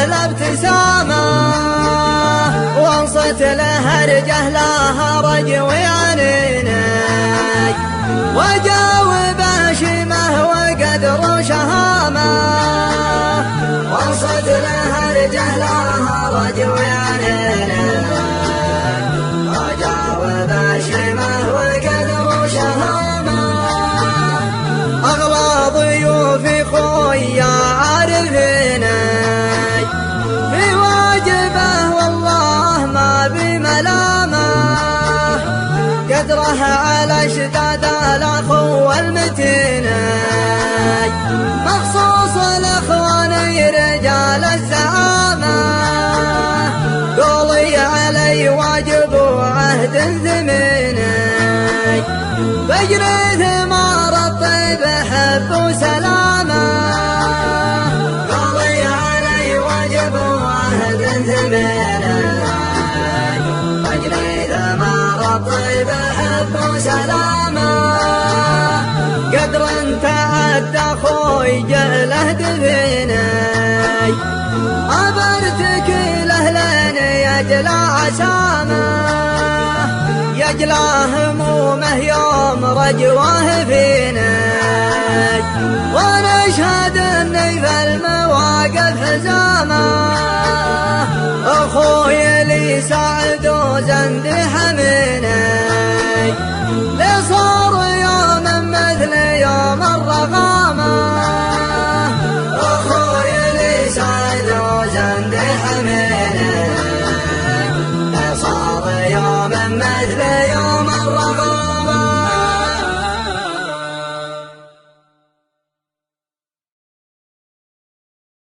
الابتسامة وانصت له رجه رج ويعنيني وجاوب شمه وقدر شهامة وانصت له رجه رج ويعنيني وجاوب شمه وقدر شهامة أغلى ضيوفي خويا عارفيني في واجبه والله ما بملامه قدره على اشتاد الاخو المتين مخصوص الاخواني رجال الزعامه قولي علي واجب وعهد زميني بجري ثمار الطيب حب وسلامه قولي علي واجب وعهد زميني بجري ثمار الطيب حب وسلامه قدر انت عد اخوي جهله دفيني عبرتك لهلين يجلى عسامه يجلى همومه يوم رجوه فيني وانا اشهد اني في المواقف حزامه اخوي لي سعد وزند حميني لصار يوم مثل يوم الرغامه اخوي لي سعد وزند حميني